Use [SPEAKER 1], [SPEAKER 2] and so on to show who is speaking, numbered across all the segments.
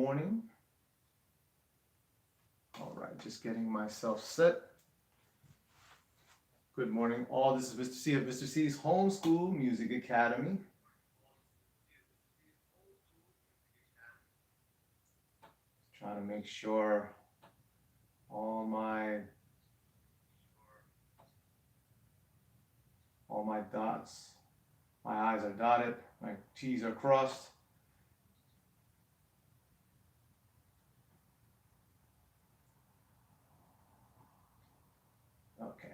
[SPEAKER 1] morning. All right, just getting myself set. Good morning, all. This is Mr. C of Mr. C's Homeschool Music Academy. Trying to make sure all my dots, my I's are dotted, my T's are crossed. Okay.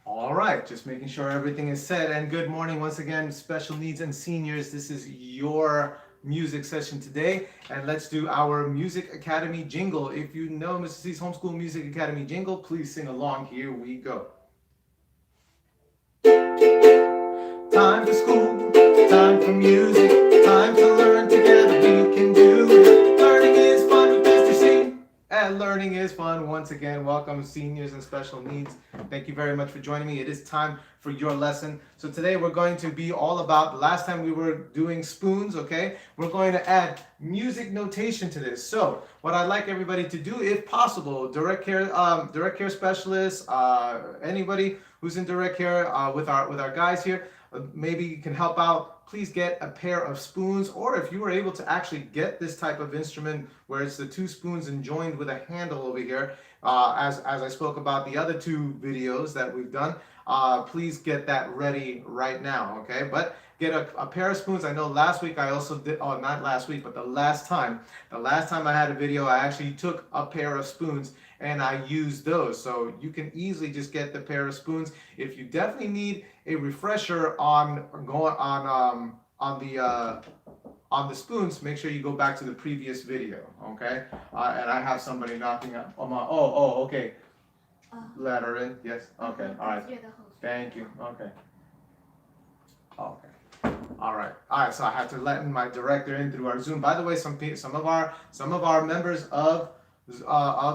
[SPEAKER 1] All right, just making sure everything is set. And good morning once again, special needs and seniors. This is your music session today, and let's do our Music Academy jingle. If you know Mr. C's Homeschool Music Academy jingle, please sing along. Here we go. Time for school, time for music, time to learn together we can do it. Learning is fun with Mr. C, and learning is fun. Once again, welcome seniors and special needs. Thank you very much for joining me. It is time for your lesson. So today we're going to be all about, last time we were doing spoons, okay? We're going to add music notation to this. So what I'd like everybody to do, if possible, direct care specialists, anybody who's in direct care with our guys here, maybe you can help out. Please get a pair of spoons, or if you were able to actually get this type of instrument where it's the two spoons and joined with a handle over here, as I spoke about the other two videos that we've done, please get that ready right now, okay? But get a pair of spoons. I know last week I also did, oh, not last week, but the last time I had a video, I actually took a pair of spoons and I used those. So you can easily just get the pair of spoons. If you definitely need a refresher on the spoons, make sure you go back to the previous video, okay? And I have somebody knocking on my, okay. Let her in, yes, okay, all right. Thank you, okay. Okay. All right. So I have to let my director in through our Zoom. By the way, some of our members of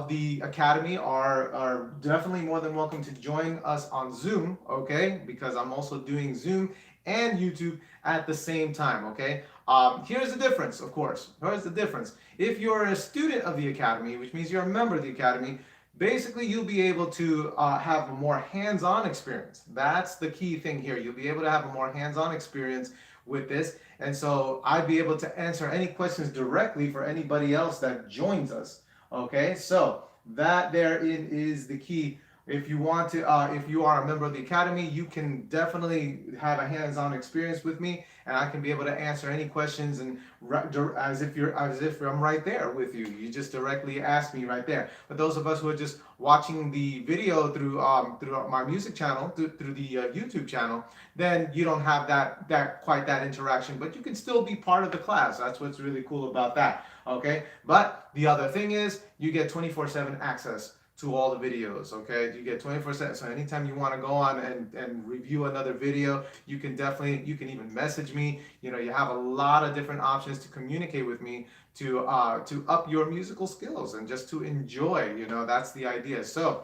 [SPEAKER 1] the academy are definitely more than welcome to join us on Zoom, okay? Because I'm also doing Zoom and YouTube at the same time, okay? Here's the difference, of course. Here's the difference. If you're a student of the academy, which means you're a member of the academy, basically you'll be able to have a more hands-on experience. That's the key thing here. You'll be able to have a more hands-on experience with this. And so I'd be able to answer any questions directly for anybody else that joins us. Okay, so that therein is the key. If you want to, if you are a member of the academy, you can definitely have a hands-on experience with me, and I can be able to answer any questions and as if I'm right there with you. You just directly ask me right there. But those of us who are just watching the video through my music channel, through the YouTube channel, then you don't have quite that interaction. But you can still be part of the class. That's what's really cool about that. Okay, but the other thing is you get 24/7 access to all the videos, okay? You get 24/7, so anytime you want to go on and review another video, you can even message me. You know, you have a lot of different options to communicate with me to up your musical skills and just to enjoy, you know, that's the idea. So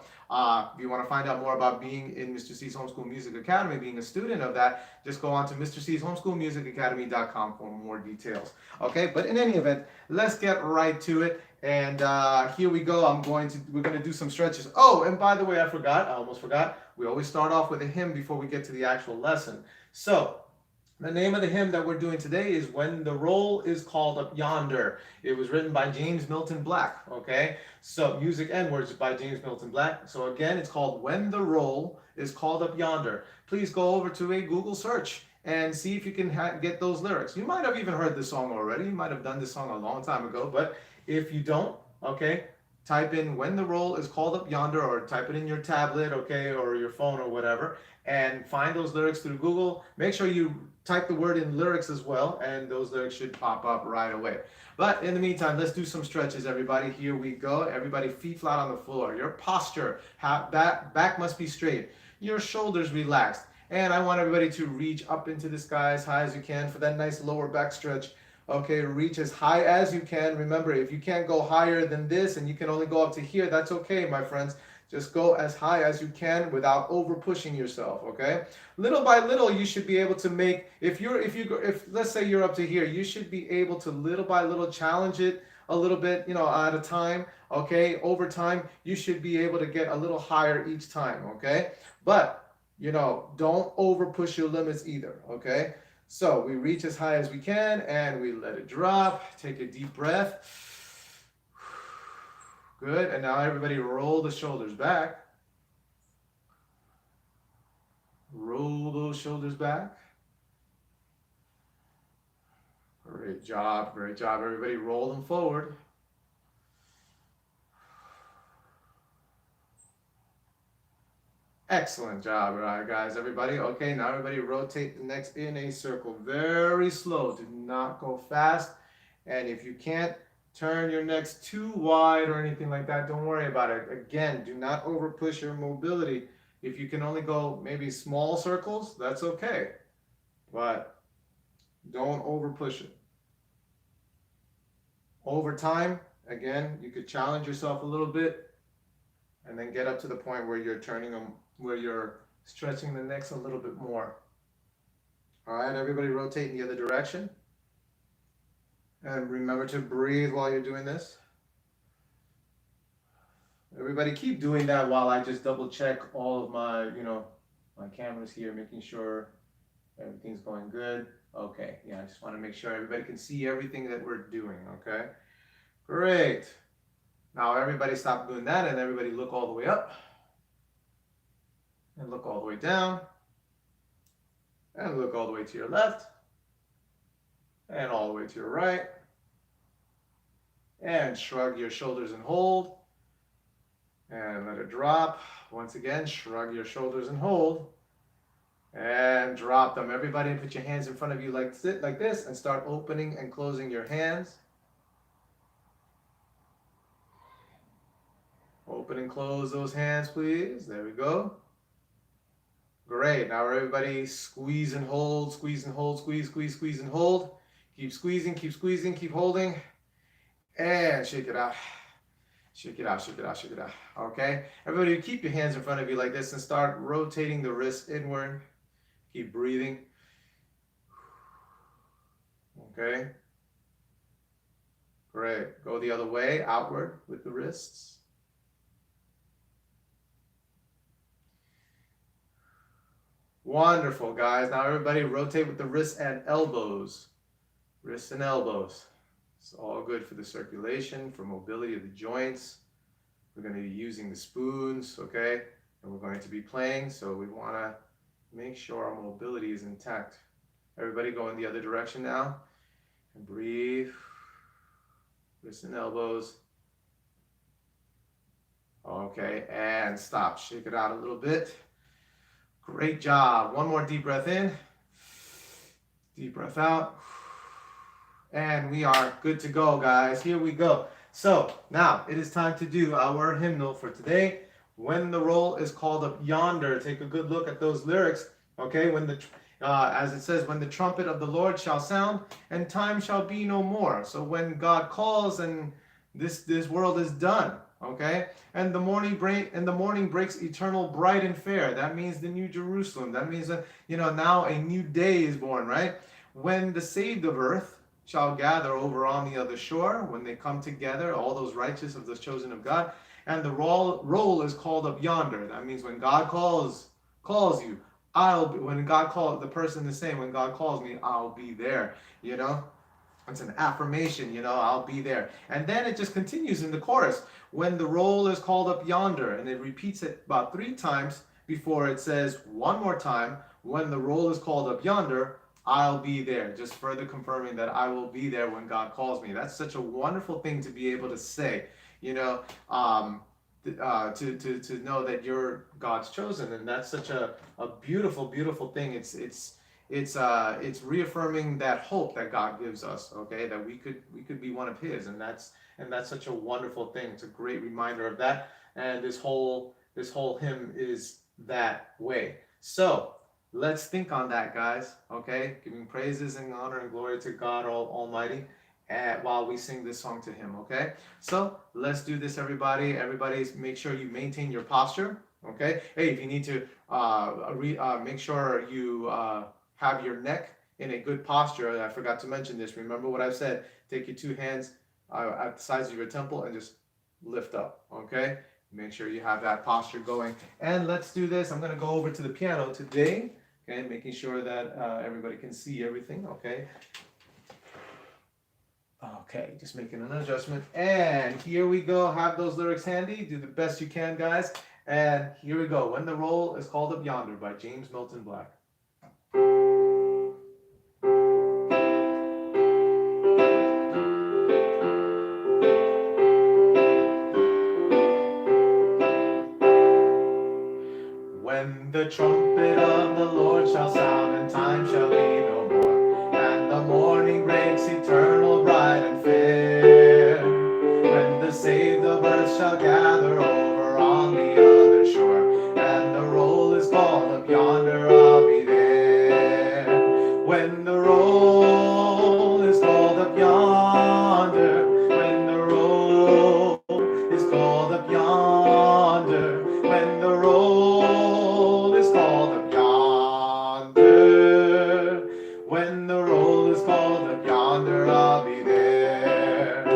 [SPEAKER 1] if you want to find out more about being in Mr. C's Homeschool Music Academy, being a student of that, just go on to Mr. C's homeschoolmusicacademy.com for more details. Okay, but in any event, let's get right to it. And here we go. We're going to do some stretches. Oh, and by the way, I almost forgot. We always start off with a hymn before we get to the actual lesson. So the name of the hymn that we're doing today is When the Roll is Called Up Yonder. It was written by James Milton Black, okay? So music and words by James Milton Black. So again, it's called When the Roll is Called Up Yonder. Please go over to a Google search and see if you can get those lyrics. You might have even heard this song already. You might have done this song a long time ago, but if you don't, okay, type in When the Roll is Called Up Yonder, or type it in your tablet, okay, or your phone or whatever, and find those lyrics through Google. Make sure you type the word in lyrics as well, and those lyrics should pop up right away. But in the meantime, let's do some stretches, everybody. Here we go. Everybody, feet flat on the floor. Your posture, back must be straight. Your shoulders relaxed. And I want everybody to reach up into the sky as high as you can for that nice lower back stretch. Okay, reach as high as you can. Remember, if you can't go higher than this and you can only go up to here, that's okay, my friends. Just go as high as you can without over pushing yourself, okay? Little by little, you should be able to make, if let's say you're up to here, you should be able to little by little challenge it a little bit, at a time. Okay, over time, you should be able to get a little higher each time. Okay, but don't over push your limits either. Okay, so we reach as high as we can and we let it drop. Take a deep breath. Good. And now everybody roll the shoulders back. Roll those shoulders back. Great job. Great job. Everybody roll them forward. Excellent job, right, guys. Everybody. Okay, now everybody rotate the necks in a circle. Very slow. Do not go fast. And if you can't turn your necks too wide or anything like that, don't worry about it. Again, do not over push your mobility. If you can only go maybe small circles, that's okay. But don't over push it. Over time, again, you could challenge yourself a little bit and then get up to the point where you're turning them, where you're stretching the necks a little bit more. All right, everybody rotate in the other direction. And remember to breathe while you're doing this. Everybody keep doing that while I just double check all of my, my cameras here, making sure everything's going good. Okay, yeah, I just want to make sure everybody can see everything that we're doing, okay? Great. Now everybody stop doing that and everybody look all the way up. And look all the way down. And look all the way to your left. And all the way to your right. And shrug your shoulders and hold. And let it drop. Once again, shrug your shoulders and hold. And drop them. Everybody put your hands in front of you like this and start opening and closing your hands. Open and close those hands, please. There we go. Great. Now everybody squeeze and hold, squeeze and hold, squeeze, squeeze, squeeze and hold. Keep squeezing, keep holding. And shake it out. Shake it out, shake it out, shake it out. Okay? Everybody keep your hands in front of you like this and start rotating the wrists inward. Keep breathing. Okay? Great. Go the other way, outward with the wrists. Wonderful, guys. Now everybody rotate with the wrists and elbows. Wrists and elbows. It's all good for the circulation, for mobility of the joints. We're going to be using the spoons, okay? And we're going to be playing, so we want to make sure our mobility is intact. Everybody go in the other direction now. And breathe. Wrists and elbows. Okay, and stop. Shake it out a little bit. Great job. One more deep breath in. Deep breath out. And we are good to go, guys. Here we go. So now it is time to do our hymnal for today. When the roll is called up yonder, take a good look at those lyrics. Okay, as it says, when the trumpet of the Lord shall sound, and time shall be no more. So when God calls and this world is done. Okay, and the morning breaks eternal, bright and fair. That means the New Jerusalem. That means that now a new day is born, right? When the saved of earth shall gather over on the other shore, when they come together, all those righteous of the chosen of God, and the roll is called up yonder. That means when God calls you, when God calls the person the same, when God calls me, I'll be there. It's an affirmation, I'll be there. And then it just continues in the chorus. When the roll is called up yonder, and it repeats it about 3 times before it says one more time, when the roll is called up yonder, I'll be there. Just further confirming that I will be there when God calls me. That's such a wonderful thing to be able to say, to know that you're God's chosen. And that's such a beautiful, beautiful thing. It's reaffirming that hope that God gives us, okay, that we could be one of His, and that's such a wonderful thing. It's a great reminder of that, and this whole hymn is that way. So let's think on that, guys. Okay, giving praises and honor and glory to God Almighty, while we sing this song to Him. Okay, so let's do this, everybody. Everybody's make sure you maintain your posture. Okay. Hey, if you need to make sure you have your neck in a good posture. I forgot to mention this. Remember what I've said. Take your 2 hands at the sides of your temple and just lift up, okay? Make sure you have that posture going. And let's do this. I'm going to go over to the piano today, okay? Making sure that everybody can see everything, okay? Okay, just making an adjustment. And here we go. Have those lyrics handy. Do the best you can, guys. And here we go. When the Roll is Called Up Yonder by James Milton Black. When the trumpet of the Lord shall sound, and time shall be no more, and the morning breaks eternal, bright and fair. When the saved of earth shall gather over on the other shore, and the roll is called up yonder, I'll be there. When the roll is called up yonder, when the roll is called up yonder, when the roll is called up yonder, when the roll is called up yonder, I'll be there.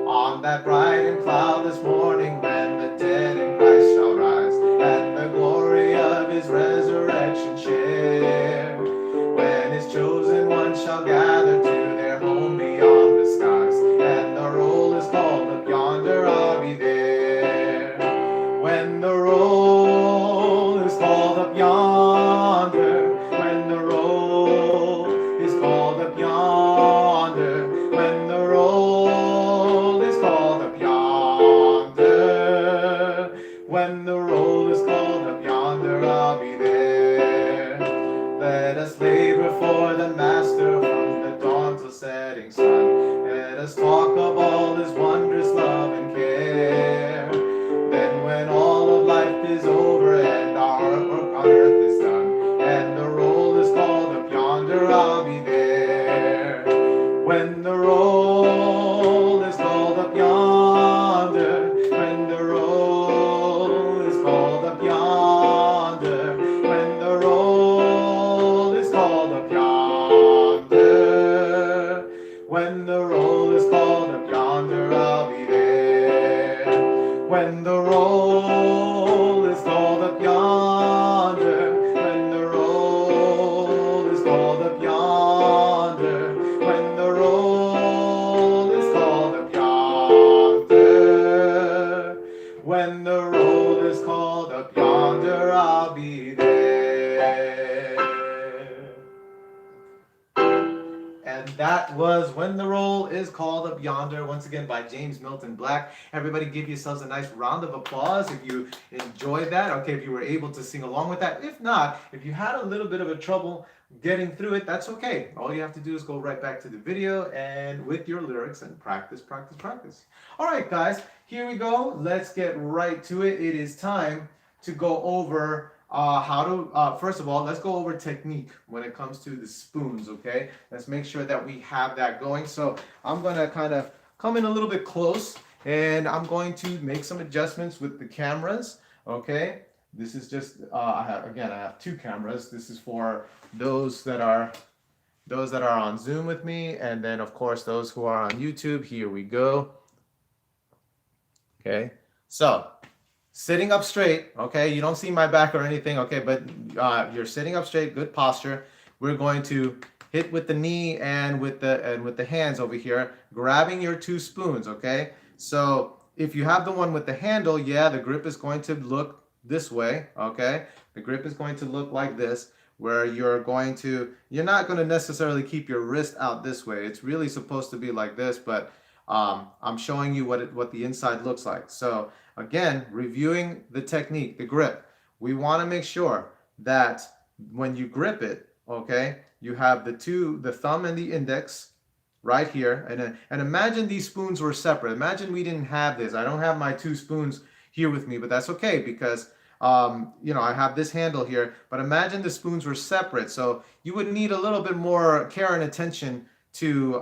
[SPEAKER 1] On that bright and cloudless morning, when the dead in Christ shall rise, and the glory of his resurrection share, when his chosen ones shall gather to their home beyond the skies, and the roll is called up yonder, I'll be there. When the roll is called up yonder, when the roll is called up yonder, when the roll is called up yonder, when the roll is called up yonder, I'll be there. Let us labor for the Master from the dawn till setting sun. Let us talk of all his wondrous love and care. Then when all of life is over and our work on earth is done, and the roll is called up yonder, I'll be there. When the roll is called up yonder, when the roll is called up yonder, when the roll is called up yonder, when the roll is called up yonder, I'll be there. When the roll is called up yonder, when the roll is called up yonder, when the roll is called up yonder, when the roll is called up yonder, I'll be there. And that was When the Roll is Called Up Yonder, once again by James Milton Black. Everybody give yourselves a nice round of applause if you enjoyed that. Okay, if you were able to sing along with that. If not, if you had a little bit of a trouble getting through it, that's okay. All you have to do is go right back to the video and with your lyrics and practice, practice, practice. All right, guys, here we go. Let's get right to it. It is time to go over first of all, let's go over technique when it comes to the spoons, okay? Let's make sure that we have that going. So I'm going to kind of come in a little bit close, and I'm going to make some adjustments with the cameras, okay? This is just, I have two cameras. This is for those that are on Zoom with me, and then of course those who are on YouTube. Here we go. Okay, so sitting up straight, okay? You don't see my back or anything, okay? But you're sitting up straight, good posture. We're going to hit with the knee and with the hands over here, grabbing your two spoons, okay? So if you have the one with the handle, yeah, the grip is going to look this way, okay? The grip is going to look like this, where you're not going to necessarily keep your wrist out this way. It's really supposed to be like this, but I'm showing you what the inside looks like. So again, reviewing the technique, the grip. We want to make sure that when you grip it, okay, you have the thumb and the index right here. And imagine these spoons were separate. Imagine we didn't have this. I don't have my two spoons here with me, but that's okay because I have this handle here. But imagine the spoons were separate. So you would need a little bit more care and attention to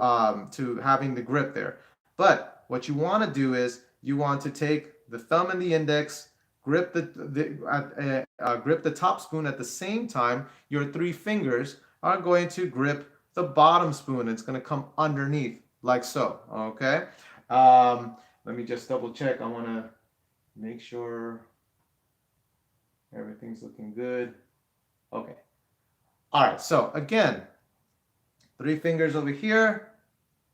[SPEAKER 1] having the grip there. But what you want to do is you want to take the thumb and the index, grip the top spoon at the same time. Your three fingers are going to grip the bottom spoon. It's going to come underneath like so, okay? Let me just double check. I want to make sure everything's looking good. Okay. All right. So again, 3 fingers over here,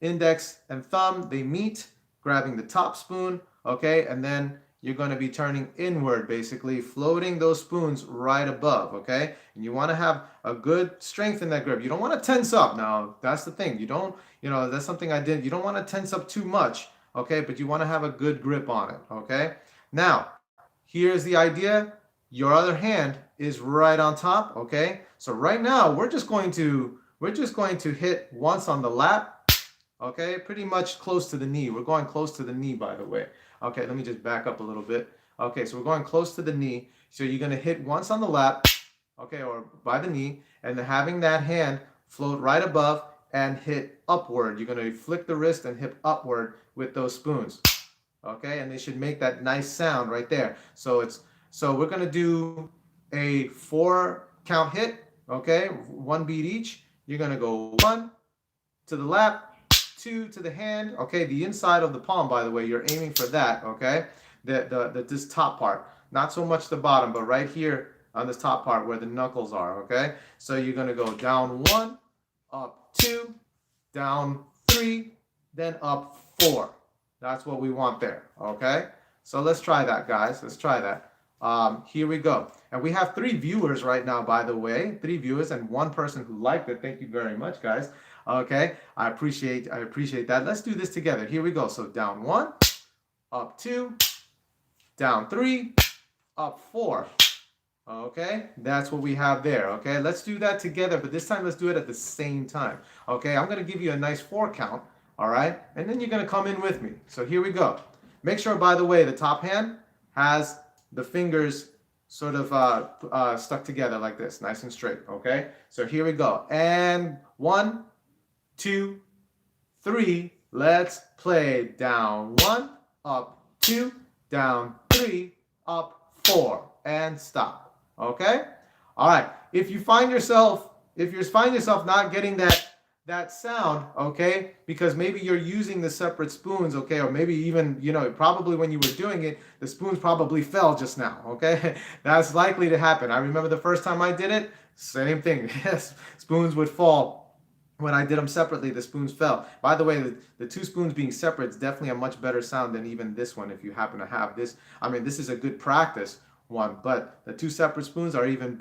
[SPEAKER 1] index and thumb, they meet, grabbing the top spoon. Okay. And then you're going to be turning inward, basically floating those spoons right above. Okay. And you want to have a good strength in that grip. You don't want to tense up. Now, that's the thing. You don't, that's something I did. You don't want to tense up too much. Okay. But you want to have a good grip on it. Okay. Now, here's the idea. Your other hand is right on top. Okay. So right now we're just going to hit once on the lap. Okay. Pretty much close to the knee. We're going close to the knee, by the way. Okay. Let me just back up a little bit. Okay. So we're going close to the knee. So you're going to hit once on the lap. Okay. Or by the knee, and then having that hand float right above and hit upward. You're going to flick the wrist and hit upward with those spoons. Okay. And they should make that nice sound right there. So we're going to do a 4 count hit, okay? 1 beat each. You're going to go 1 to the lap, 2 to the hand, okay? The inside of the palm, by the way, you're aiming for that, okay? This top part, not so much the bottom, but right here on this top part where the knuckles are, okay? So you're going to go down 1, up 2, down 3, then up 4. That's what we want there, okay? So let's try that, guys. Let's try that. Here we go. And we have 3 viewers right now, by the way, 3 viewers and 1 person who liked it. Thank you very much, guys. Okay. I appreciate that. Let's do this together. Here we go. So down 1, up 2, down 3, up 4. Okay. That's what we have there. Okay. Let's do that together, but this time let's do it at the same time. Okay. I'm going to give you a nice 4 count. All right. And then you're going to come in with me. So here we go. Make sure, by the way, the top hand has the fingers sort of stuck together like this, nice and straight, okay? So here we go. And 1, 2, 3, let's play. Down 1, up 2, down 3, up 4, and stop, okay? All right, if you find yourself not getting that sound, okay, because maybe you're using the separate spoons, okay, or maybe even, probably when you were doing it, the spoons probably fell just now, okay? That's likely to happen. I remember the first time I did it, same thing. Yes, spoons would fall. When I did them separately, the spoons fell. By the way, the 2 spoons being separate is definitely a much better sound than even this one if you happen to have this. I mean, this is a good practice one, but the 2 separate spoons are even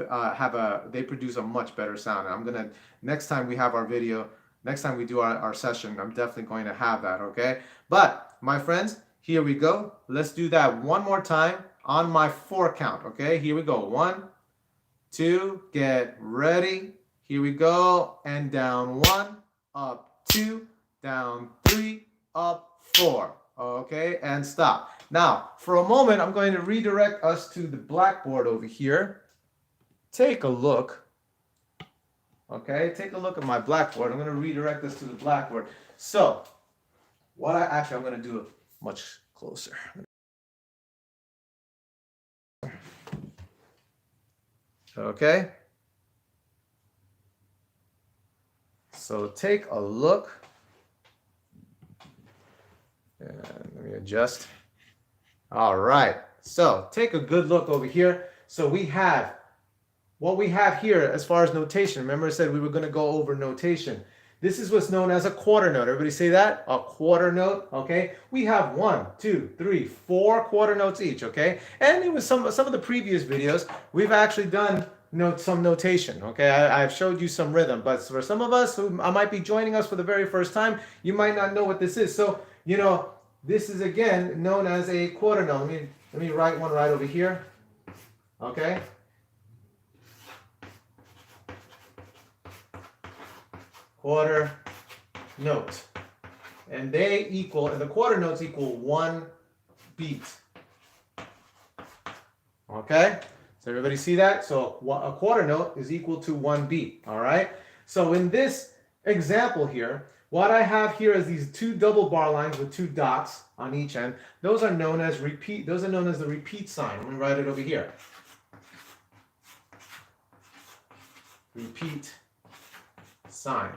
[SPEAKER 1] they produce a much better sound. And I'm gonna, next time we have our video, next time we do our session, I'm definitely going to have that, okay? But my friends, here we go. Let's do that one more time on my 4 count, okay? Here we go. 1, 2, get ready. Here we go. And down 1, up 2, down 3, up 4. Okay, and stop. Now, for a moment, I'm going to redirect us to the blackboard over here. Take a look. Okay, take a look at my blackboard. I'm going to redirect us to the blackboard. So, I'm going to do it much closer. Okay. So take a look. And let me adjust. All right. So take a good look over here. So we have what we have here as far as notation. Remember I said we were going to go over notation. This is what's known as a quarter note. Everybody say that? A quarter note, okay? We have 1, 2, 3, 4 quarter notes each, okay? And it was some of the previous videos, we've actually done some notation, okay? I've showed you some rhythm, but for some of us who might be joining us for the very first time, you might not know what this is. So, this is again known as a quarter note. Let me write one right over here, okay? Quarter note. And the quarter notes equal 1 beat. Okay? So everybody see that? So a quarter note is equal to 1 beat. All right? So in this example here, what I have here is these 2 double bar lines with 2 dots on each end. Those are known as repeat. Those are known as the repeat sign. Let me write it over here. Repeat sign.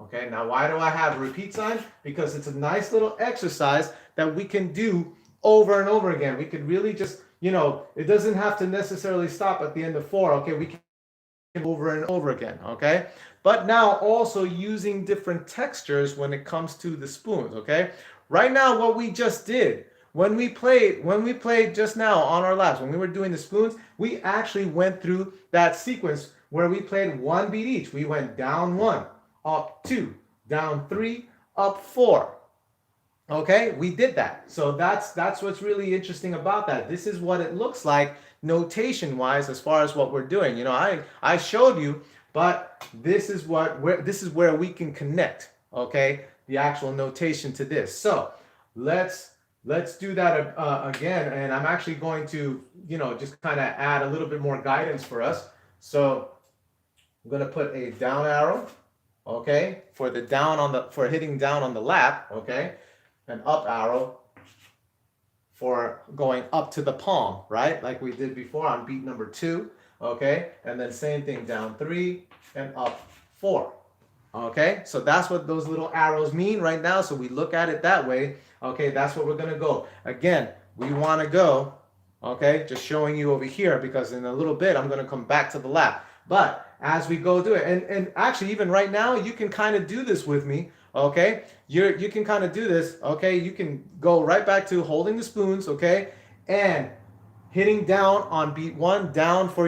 [SPEAKER 1] Okay, now why do I have a repeat sign? Because it's a nice little exercise that we can do over and over again. We could really just, it doesn't have to necessarily stop at the end of 4. Okay, we can over and over again. Okay, but now also using different textures when it comes to the spoons. Okay, right now what we just did when we played just now on our labs, when we were doing the spoons, we actually went through that sequence where we played 1 beat each. We went down 1, up 2, down 3, up 4. Okay, we did that. So that's what's really interesting about that. This is what it looks like notation wise as far as what we're doing. I showed you, but this is where we can connect, okay, the actual notation to this. So let's do that again, and I'm actually going to just kind of add a little bit more guidance for us. So I'm going to put a down arrow, okay, for hitting down on the lap, okay, an up arrow for going up to the palm, right? Like we did before on beat number 2, okay? And then same thing, down 3 and up 4, okay? So that's what those little arrows mean right now. So we look at it that way, okay? That's what we're gonna go. Again, we wanna go, okay? Just showing you over here because in a little bit, I'm gonna come back to the lap. But as we go do it, and actually even right now, you can kind of do this with me, okay? You can kind of do this, okay? You can go right back to holding the spoons, okay? And hitting down on beat 1, down for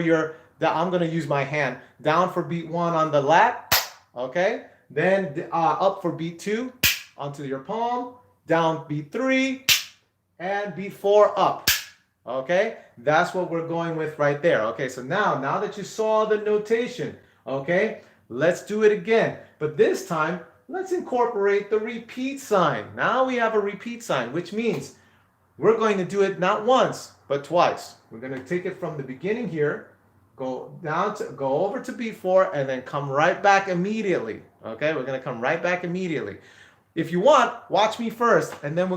[SPEAKER 1] I'm going to use my hand, down for beat 1 on the lap, okay? Then up for beat 2, onto your palm, down beat 3, and beat 4 up, okay? That's what we're going with right there, okay? So now that you saw the notation, okay? Let's do it again, but this time, let's incorporate the repeat sign. Now we have a repeat sign, which means we're going to do it not once, but twice. We're going to take it from the beginning here, go over to beat 4, and then come right back immediately. Okay, we're going to come right back immediately. If you want, watch me first, and then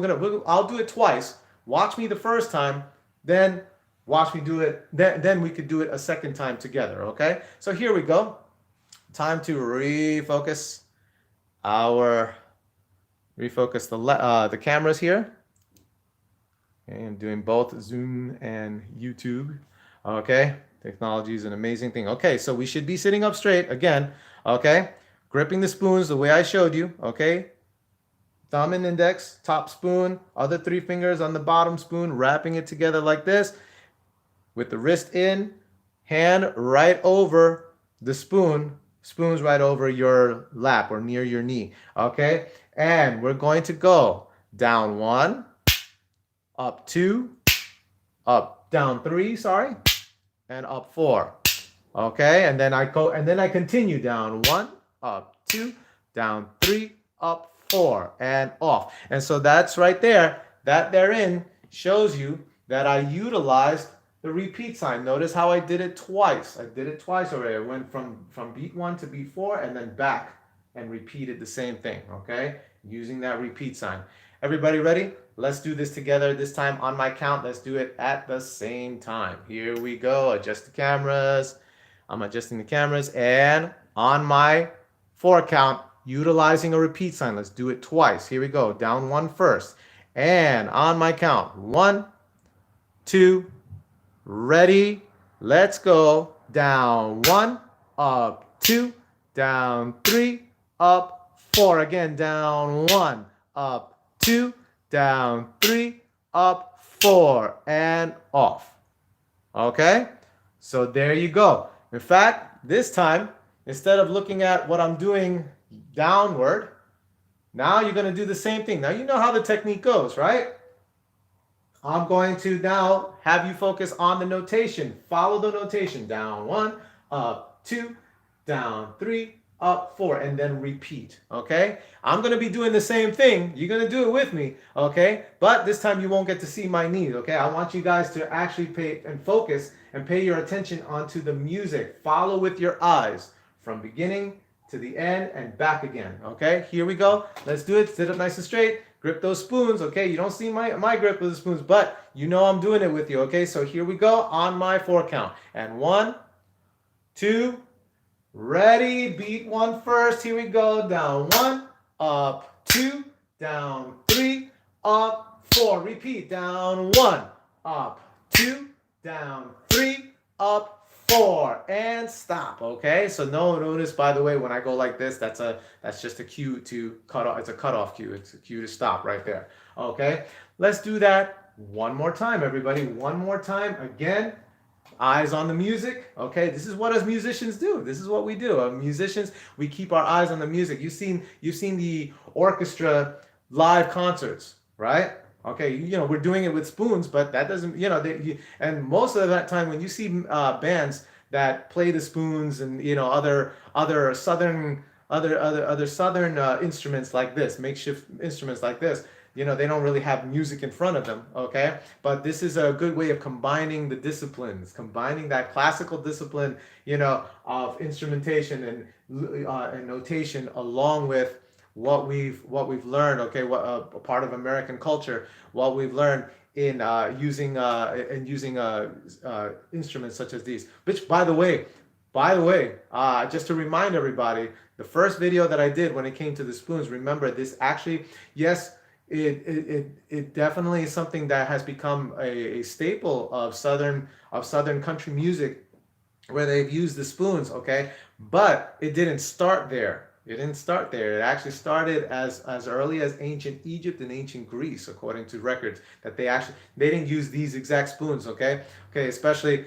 [SPEAKER 1] I'll do it twice. Watch me the first time, then watch me do it. Then we could do it a second time together. Okay, so here we go. Time to refocus the cameras here. Okay, I'm doing both Zoom and YouTube. Okay, technology is an amazing thing. Okay, so we should be sitting up straight again. Okay, gripping the spoons the way I showed you. Okay, thumb and index, top spoon, other 3 fingers on the bottom spoon, wrapping it together like this, with the wrist in, hand right over the spoon. Spoons right over your lap or near your knee, okay? And we're going to go down 1, up 2, down 3, sorry, and up 4, okay? And then I continue down 1, up 2, down 3, up 4, and off. And so that's right there. That therein shows you that I utilized the repeat sign. Notice how I did it twice. I did it twice already. I went from beat 1 to beat 4 and then back and repeated the same thing, okay? Using that repeat sign. Everybody ready? Let's do this together. This time on my count, let's do it at the same time. Here we go. Adjust the cameras. I'm adjusting the cameras. And on my 4 count, utilizing a repeat sign. Let's do it twice. Here we go. Down 1 first. And on my count, 1, 2, ready, let's go. Down 1, up 2, down 3, up 4. Again, down 1, up 2, down 3, up 4, and off. Okay? So there you go. In fact, this time, instead of looking at what I'm doing downward, now you're going to do the same thing. Now you know how the technique goes, right? I'm going to now have you focus on the notation. Follow the notation. Down 1, up 2, down 3, up 4, and then repeat, okay? I'm going to be doing the same thing. You're going to do it with me, okay? But this time you won't get to see my knees, okay? I want you guys to actually pay and focus and pay your attention onto the music. Follow with your eyes from beginning to the end and back again, okay? Here we go. Let's do it. Sit up nice and straight. Grip those spoons, okay? You don't see my grip with the spoons, but you know I'm doing it with you, okay? So here we go on my 4 count. And 1, 2, Ready? Beat one first. Here we go. Down 1, up 2, down 3, up 4. Repeat. Down 1, up 2, down 3, up 4, and stop. Okay. So notice, by the way, when I go like this, that's just a cue to cut off. It's a cutoff cue. It's a cue to stop right there. Okay. Let's do that one more time, everybody. One more time. Again. Eyes on the music. Okay, this is what us musicians do. This is what we do. Musicians, we keep our eyes on the music. You've seen the orchestra live concerts, right? Okay, we're doing it with spoons, but that doesn't, and most of that time when you see bands that play the spoons and other southern instruments like this, makeshift instruments like this, they don't really have music in front of them. Okay, but this is a good way of combining the disciplines, combining that classical discipline, of instrumentation and notation, along with what we've learned. Okay, what a part of American culture, what we've learned in using instruments such as these. Which, by the way, just to remind everybody, the first video that I did when it came to the spoons, remember this actually, yes, it definitely is something that has become a staple of southern country music, where they've used the spoons. Okay, but it didn't start there. It actually started as early as ancient Egypt and ancient Greece, according to records, that they didn't use these exact spoons. Okay, especially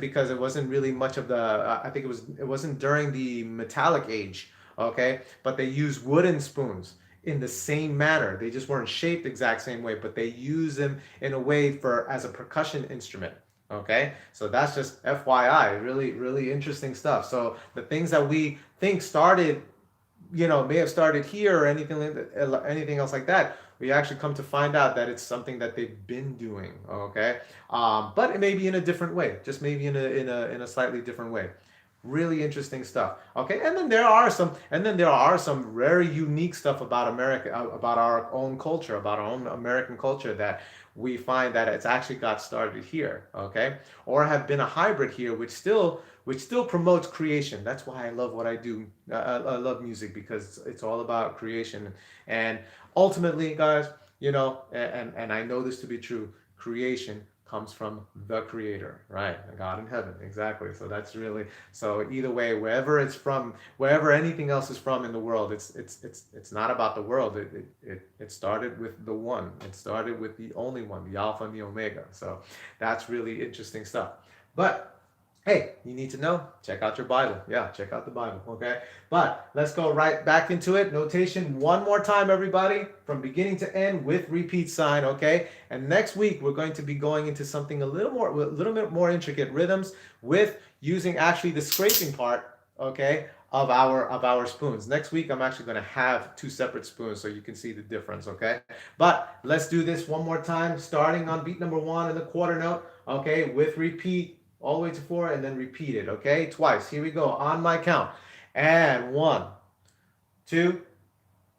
[SPEAKER 1] because it wasn't really much of the. I think it wasn't during the metallic age. Okay, but they used wooden spoons in the same manner. They just weren't shaped exact same way, but they use them in a way as a percussion instrument. Okay, so that's just FYI. Really, really interesting stuff. So the things that we think started, may have started here or anything else like that, we actually come to find out that it's something that they've been doing. Okay, but it may be in a different way, just maybe in a slightly different way. Really interesting stuff. Okay, and then there are some very unique stuff about America, about our own culture, about our own American culture, that we find that it's actually got started here. Okay, or have been a hybrid here, which still promotes creation. That's why I love what I do. I love music, because it's all about creation. And ultimately, guys, and I know this to be true, creation comes from the creator, right? God in heaven, exactly. So that's really, so either way, wherever it's from, wherever anything else is from in the world, it's not about the world. It started with the one. It started with the only one, the Alpha and the Omega. So that's really interesting stuff. But hey, you need to know, check out your Bible. Yeah, check out the Bible, okay? But let's go right back into it. Notation one more time, everybody, from beginning to end with repeat sign, okay? And next week, we're going to be going into something a little bit more intricate, rhythms, with using actually the scraping part, okay, of our spoons. Next week, I'm actually going to have 2 separate spoons so you can see the difference, okay? But let's do this one more time, starting on beat number 1 in the quarter note, okay, with repeat all the way to 4, and then repeat it, okay? Twice. Here we go, on my count. And 1, 2,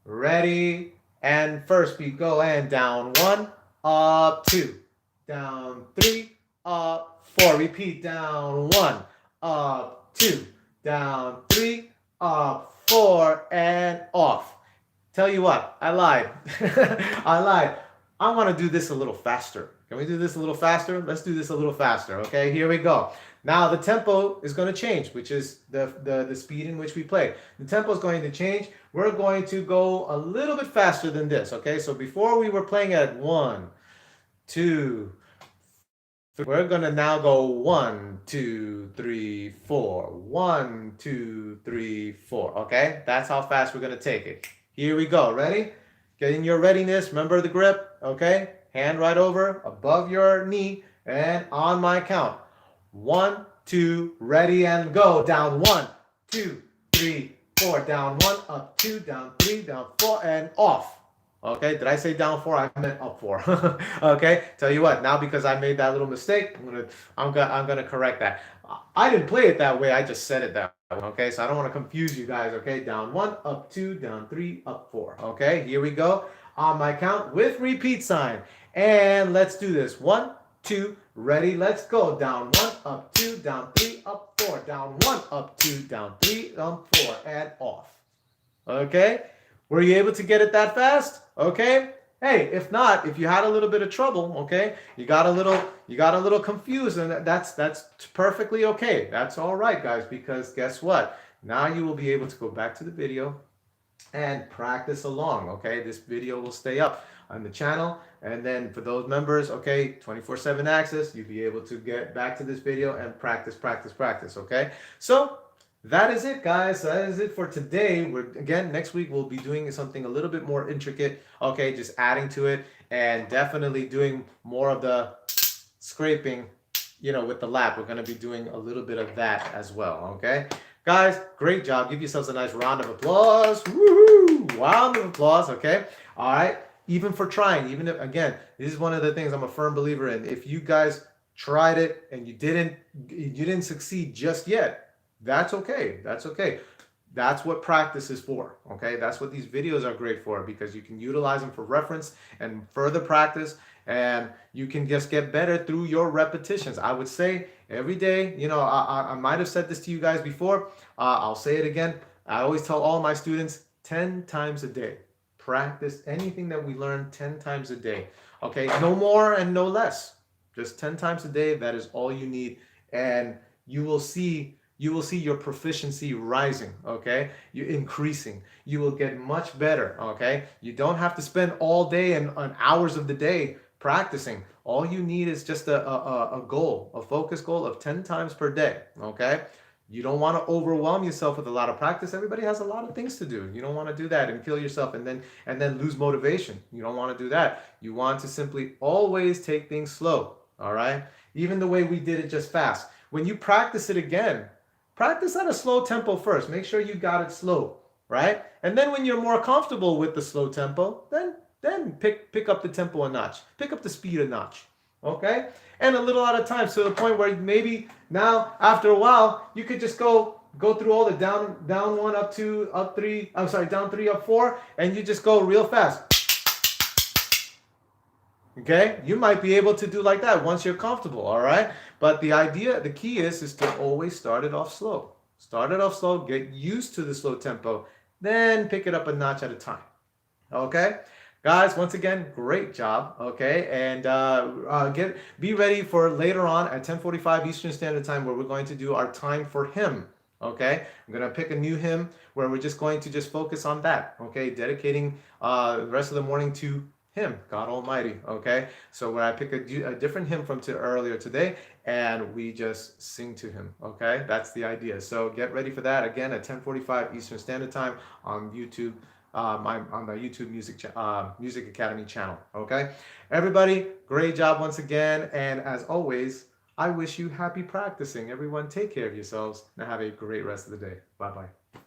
[SPEAKER 1] ready, and first beat, go, and down 1, up 2, down 3, up 4. Repeat, down 1, up 2, down 3, up 4, and off. Tell you what, I lied. I lied. I want to do this a little faster. Can we do this a little faster? Let's do this a little faster, okay? Here we go. Now the tempo is going to change, which is the speed in which we play. The tempo is going to change. We're going to go a little bit faster than this, okay? So before we were playing at 1, 2, 3. We're going to now go 1, 2, 3, 4. 1, 2, 3, 4, okay? That's how fast we're going to take it. Here we go. Ready? Get in your readiness. Remember the grip, okay? Hand right over, above your knee, and on my count. 1, 2, ready, and go. Down 1, 2, 3, 4. Down 1, up 2, down 3, down 4, and off. Okay, did I say down 4? I meant up 4. Okay, tell you what, now because I made that little mistake, I'm gonna correct that. I didn't play it that way, I just said it that way. Okay, so I don't want to confuse you guys. Okay, down 1, up 2, down 3, up 4. Okay, here we go. On my count with repeat sign. And let's do this. 1, 2, ready, let's go. Down 1, up 2, down 3, up 4, down 1, up 2, down 3, up 4, and off. Okay? Were you able to get it that fast? Okay? Hey, if not, if you had a little bit of trouble, okay, you got a little confused, and that's perfectly okay. That's all right, guys, because guess what? Now you will be able to go back to the video and practice along. Okay, this video will stay up on the channel, and then for those members, okay, 24/7 access, you'll be able to get back to this video and practice. Okay, so that is it, guys. That is it for today. Again, next week we'll be doing something a little bit more intricate. Okay, just adding to it, and definitely doing more of the scraping, with the lap. We're going to be doing a little bit of that as well. Okay, guys, great job. Give yourselves a nice round of applause. Woohoo! Round of applause. Okay, all right. Even for trying, even if, again, this is one of the things I'm a firm believer in. If you guys tried it and you didn't succeed just yet, that's okay. That's okay. That's what practice is for. Okay, that's what these videos are great for, because you can utilize them for reference and further practice, and you can just get better through your repetitions. I would say every day, I might have said this to you guys before. I'll say it again. I always tell all my students 10 times a day. Practice anything that we learn 10 times a day. Okay, no more and no less. Just 10 times a day. That is all you need, and you will see your proficiency rising. Okay, you increasing. You will get much better. Okay, you don't have to spend all day and hours of the day practicing. All you need is just a goal, a focus goal of 10 times per day. Okay, you don't want to overwhelm yourself with a lot of practice. Everybody has a lot of things to do. You don't want to do that and kill yourself and then lose motivation. You don't want to do that. You want to simply always take things slow. All right, even the way we did it just fast. When you practice it again, practice at a slow tempo first. Make sure you got it slow, right? And then when you're more comfortable with the slow tempo, then pick up the tempo a notch. Pick up the speed a notch, okay? And a little at a time, to the point where maybe now, after a while, you could just go through all the down 1, up 2, up 3, down 3, up 4, and you just go real fast. Okay, you might be able to do like that once you're comfortable, all right? But the key is to always start it off slow. Start it off slow, get used to the slow tempo, then pick it up a notch at a time. Okay, guys, once again, great job. Okay, and be ready for later on at 10:45 Eastern Standard Time, where we're going to do our time for hymn. Okay, I'm gonna pick a new hymn where we're just going to focus on that. Okay, dedicating the rest of the morning to him, God Almighty. Okay, so when I pick a different hymn from earlier today, and we just sing to him. Okay, that's the idea. So get ready for that again at 10:45 Eastern Standard Time on YouTube, on the YouTube Music Academy channel. Okay, everybody, great job once again, and as always, I wish you happy practicing. Everyone, take care of yourselves and have a great rest of the day. Bye bye.